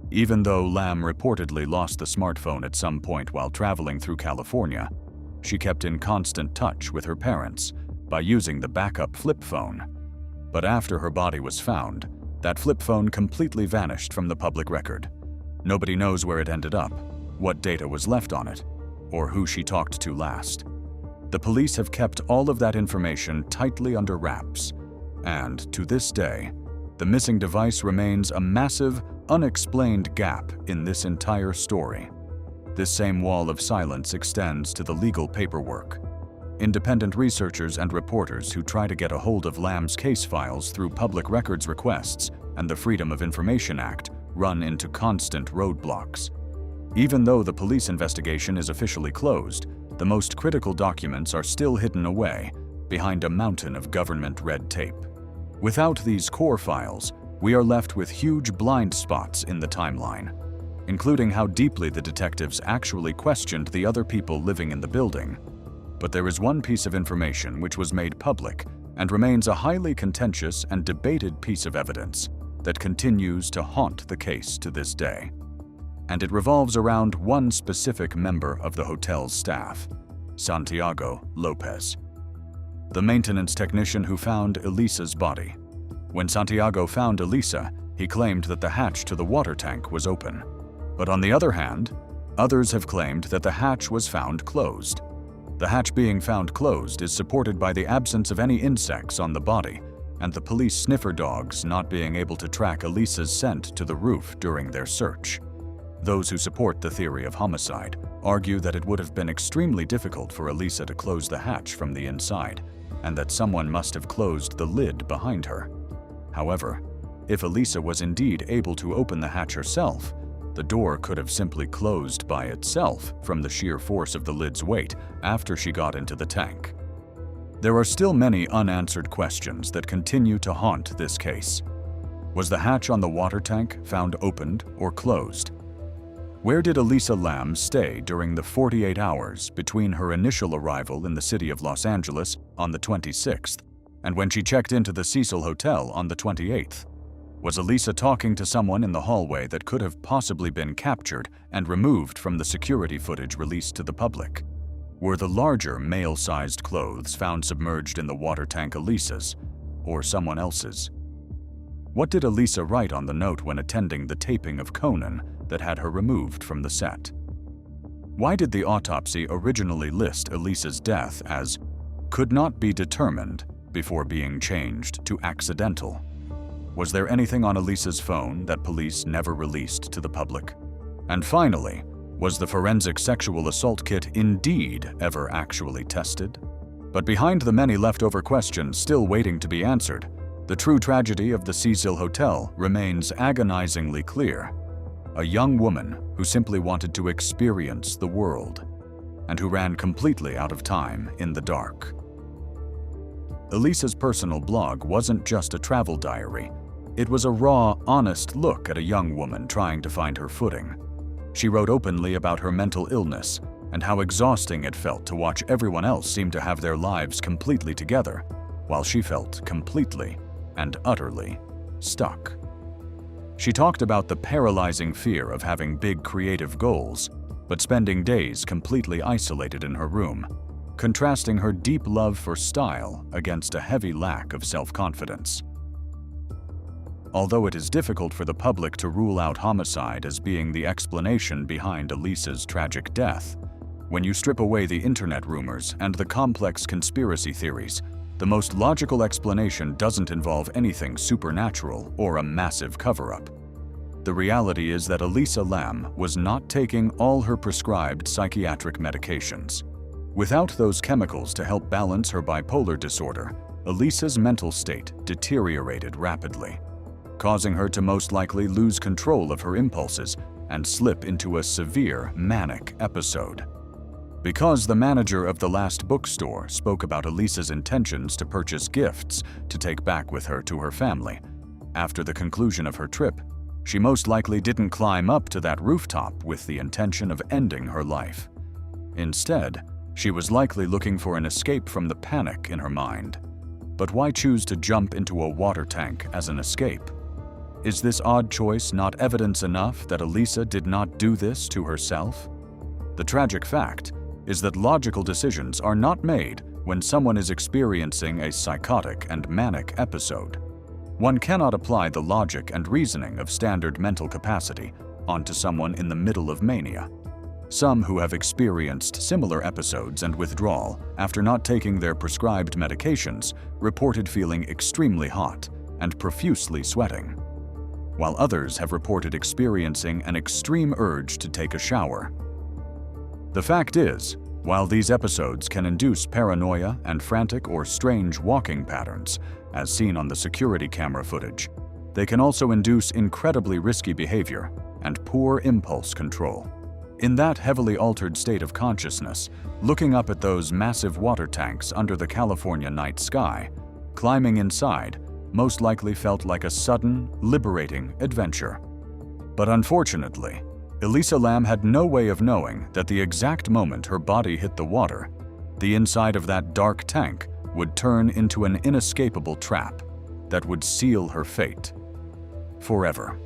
Even though Lam reportedly lost the smartphone at some point while traveling through California, she kept in constant touch with her parents by using the backup flip phone. But after her body was found, that flip phone completely vanished from the public record. Nobody knows where it ended up, what data was left on it, or who she talked to last. The police have kept all of that information tightly under wraps, and to this day, the missing device remains a massive, unexplained gap in this entire story. This same wall of silence extends to the legal paperwork. Independent researchers and reporters who try to get a hold of Lam's case files through public records requests and the Freedom of Information Act run into constant roadblocks. Even though the police investigation is officially closed, the most critical documents are still hidden away behind a mountain of government red tape. Without these core files, we are left with huge blind spots in the timeline, including how deeply the detectives actually questioned the other people living in the building, But there is one piece of information which was made public and remains a highly contentious and debated piece of evidence that continues to haunt the case to this day. And it revolves around one specific member of the hotel's staff, Santiago Lopez, the maintenance technician who found Elisa's body. When Santiago found Elisa, he claimed that the hatch to the water tank was open. But on the other hand, others have claimed that the hatch was found closed. The hatch being found closed is supported by the absence of any insects on the body and the police sniffer dogs not being able to track Elisa's scent to the roof during their search. Those who support the theory of homicide argue that it would have been extremely difficult for Elisa to close the hatch from the inside, and that someone must have closed the lid behind her. However, if Elisa was indeed able to open the hatch herself, the door could have simply closed by itself from the sheer force of the lid's weight after she got into the tank. There are still many unanswered questions that continue to haunt this case. Was the hatch on the water tank found opened or closed? Where did Elisa Lam stay during the 48 hours between her initial arrival in the city of Los Angeles on the 26th and when she checked into the Cecil Hotel on the 28th? Was Elisa talking to someone in the hallway that could have possibly been captured and removed from the security footage released to the public? Were the larger male-sized clothes found submerged in the water tank Elisa's or someone else's? What did Elisa write on the note when attending the taping of Conan that had her removed from the set? Why did the autopsy originally list Elisa's death as "could not be determined" before being changed to "accidental"? Was there anything on Elisa's phone that police never released to the public? And finally, was the forensic sexual assault kit indeed ever actually tested? But behind the many leftover questions still waiting to be answered, the true tragedy of the Cecil Hotel remains agonizingly clear. A young woman who simply wanted to experience the world, and who ran completely out of time in the dark. Elisa's personal blog wasn't just a travel diary. It was a raw, honest look at a young woman trying to find her footing. She wrote openly about her mental illness and how exhausting it felt to watch everyone else seem to have their lives completely together, while she felt completely and utterly stuck. She talked about the paralyzing fear of having big creative goals, but spending days completely isolated in her room, contrasting her deep love for style against a heavy lack of self-confidence. Although it is difficult for the public to rule out homicide as being the explanation behind Elisa's tragic death, when you strip away the internet rumors and the complex conspiracy theories, the most logical explanation doesn't involve anything supernatural or a massive cover-up. The reality is that Elisa Lam was not taking all her prescribed psychiatric medications. Without those chemicals to help balance her bipolar disorder, Elisa's mental state deteriorated rapidly, causing her to most likely lose control of her impulses and slip into a severe manic episode. Because the manager of the last bookstore spoke about Elisa's intentions to purchase gifts to take back with her to her family, after the conclusion of her trip, she most likely didn't climb up to that rooftop with the intention of ending her life. Instead, she was likely looking for an escape from the panic in her mind. But why choose to jump into a water tank as an escape? Is this odd choice not evidence enough that Elisa did not do this to herself? The tragic fact is that logical decisions are not made when someone is experiencing a psychotic and manic episode. One cannot apply the logic and reasoning of standard mental capacity onto someone in the middle of mania. Some who have experienced similar episodes and withdrawal after not taking their prescribed medications reported feeling extremely hot and profusely sweating, while others have reported experiencing an extreme urge to take a shower. The fact is, while these episodes can induce paranoia and frantic or strange walking patterns, as seen on the security camera footage, they can also induce incredibly risky behavior and poor impulse control. In that heavily altered state of consciousness, looking up at those massive water tanks under the California night sky, climbing inside most likely felt like a sudden, liberating adventure. But unfortunately, Elisa Lam had no way of knowing that the exact moment her body hit the water, the inside of that dark tank would turn into an inescapable trap that would seal her fate forever.